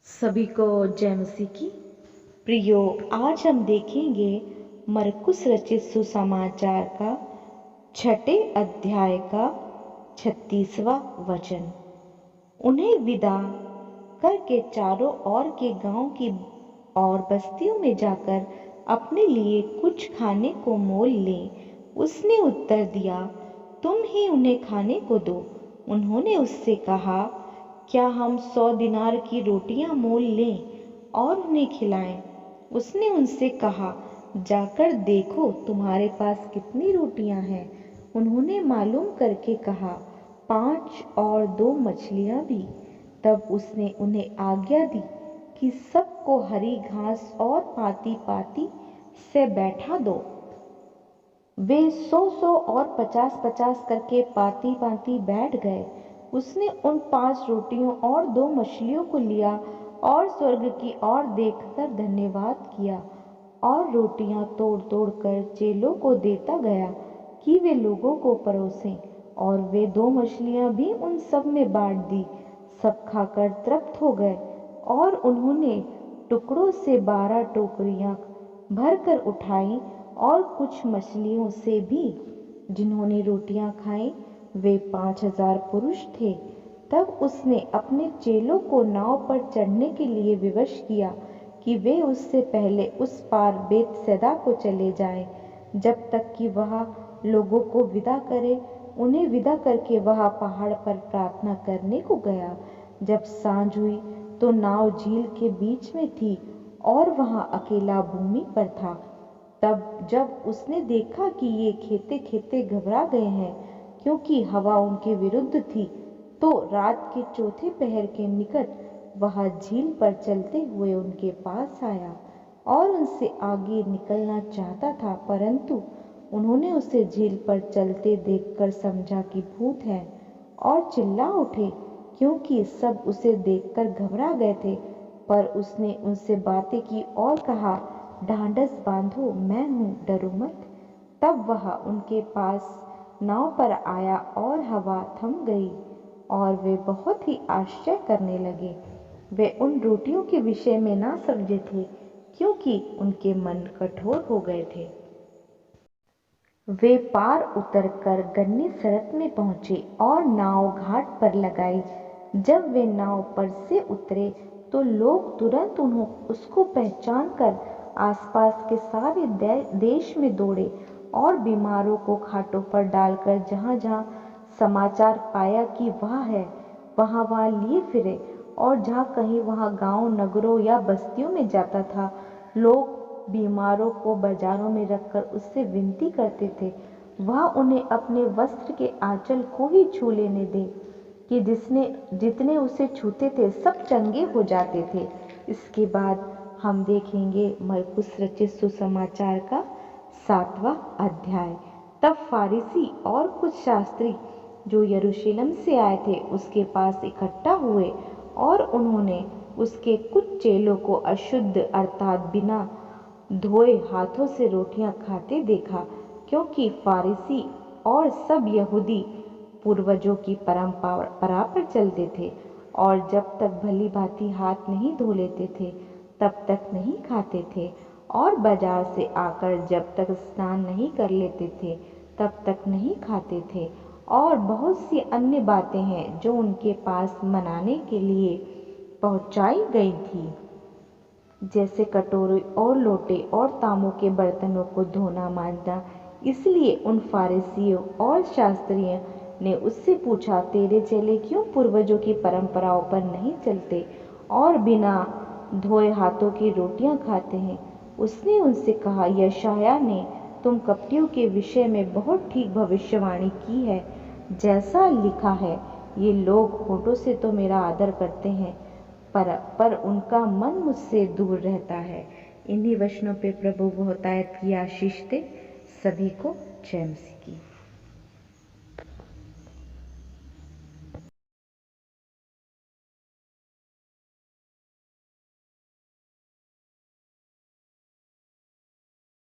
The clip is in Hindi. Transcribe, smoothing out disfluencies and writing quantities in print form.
सभी को जय मसीह की। प्रियो, आज हम देखेंगे मरकुस रचित सुसमाचार का 6 अध्याय का 36वां वचन। उन्हें विदा करके चारों ओर के गांव की और बस्तियों में जाकर अपने लिए कुछ खाने को मोल ले। उसने उत्तर दिया, तुम ही उन्हें खाने को दो। उन्होंने उससे कहा, क्या हम 100 दिनार की रोटियां मोल लें और उन्हें खिलाएं? उसने उनसे कहा, जाकर देखो तुम्हारे पास कितनी रोटियां हैं। उन्होंने मालूम करके कहा, 5 और 2 मछलियां भी। तब उसने उन्हें आज्ञा दी कि सबको हरी घास और पाती पाती से बैठा दो। वे 100 और 50 करके पाती पाती बैठ गए। उसने उन 5 रोटियों और 2 मछलियों को लिया और स्वर्ग की ओर देखकर धन्यवाद किया और रोटियां तोड़ तोड़ कर चेलों को देता गया कि वे लोगों को परोसें। और वे 2 मछलियां भी उन सब में बांट दी। सब खाकर तृप्त हो गए और उन्होंने टुकड़ों से 12 टोकरियां भरकर उठाई। और कुछ मछलियों से भी जिन्होंने रोटियां खाई वे 5000 पुरुष थे। तब उसने अपने चेलों को नाव पर चढ़ने के लिए विवश किया कि वे उससे पहले उस पार बेतसैदा को चले जाएं, जब तक कि वह लोगों को विदा करे। उन्हें विदा करके वह पहाड़ पर प्रार्थना करने को गया। जब सांझ हुई तो नाव झील के बीच में थी और वह अकेला भूमि पर था। तब जब उसने देखा कि ये खेते खेते घबरा गए हैं, क्योंकि हवा उनके विरुद्ध थी, तो रात के 4थे पहर के निकट वह झील पर चलते हुए उनके पास आया और उनसे आगे निकलना चाहता था, परंतु उन्होंने उसे झील पर चलते देखकर समझा कि भूत है और चिल्ला उठे, क्योंकि सब उसे देखकर घबरा गए थे। पर उसने उनसे बातें की और कहा, ढांढस बांधो, मैं हूँ, डरो मत। तब वह उनके पास नाव पर आया और हवा थम गई और वे बहुत ही आश्चर्य करने लगे। वे उन रोटियों के विषय में ना समझे थे, क्योंकि उनके मन कठोर हो गए थे। वे पार उतरकर गन्नेसरत में पहुंचे और नाव घाट पर लगाई। जब वे नाव पर से उतरे तो लोग तुरंत उसको पहचान कर आसपास के सारे देश में दौड़े और बीमारों को खाटों पर डालकर जहाँ जहाँ समाचार पाया कि वह है, वहाँ लिए फिरे। और जहाँ कहीं वह गांव, नगरों या बस्तियों में जाता था, लोग बीमारों को बाजारों में रखकर उससे विनती करते थे वह उन्हें अपने वस्त्र के आंचल को ही छू लेने दे, कि जितने उसे छूते थे सब चंगे हो जाते थे। इसके बाद हम देखेंगे मरकुस रचित सुसमाचार का 7वां अध्याय। तब फारिसी और कुछ शास्त्री जो यरूशलेम से आए थे उसके पास इकट्ठा हुए और उन्होंने उसके कुछ चेलों को अशुद्ध अर्थात बिना धोए हाथों से रोटियां खाते देखा, क्योंकि फारिसी और सब यहूदी पूर्वजों की परंपरा पर चलते थे और जब तक भली भांति हाथ नहीं धो लेते थे तब तक नहीं खाते थे, और बाजार से आकर जब तक स्नान नहीं कर लेते थे तब तक नहीं खाते थे। और बहुत सी अन्य बातें हैं जो उनके पास मनाने के लिए पहुंचाई गई थी, जैसे कटोरे और लोटे और तांबों के बर्तनों को धोना मांजना। इसलिए उन फारिसियों और शास्त्रियों ने उससे पूछा, तेरे चेले क्यों पूर्वजों की परंपराओं पर नहीं चलते और बिना धोए हाथों की रोटियां खाते हैं? उसने उनसे कहा, यशायाह ने तुम कपटियों के विषय में बहुत ठीक भविष्यवाणी की है, जैसा लिखा है, ये लोग होठों से तो मेरा आदर करते हैं पर उनका मन मुझसे दूर रहता है। इन्हीं वचनों पे प्रभु बहुतायत की आशीष दे। सभी को जय मसीह की।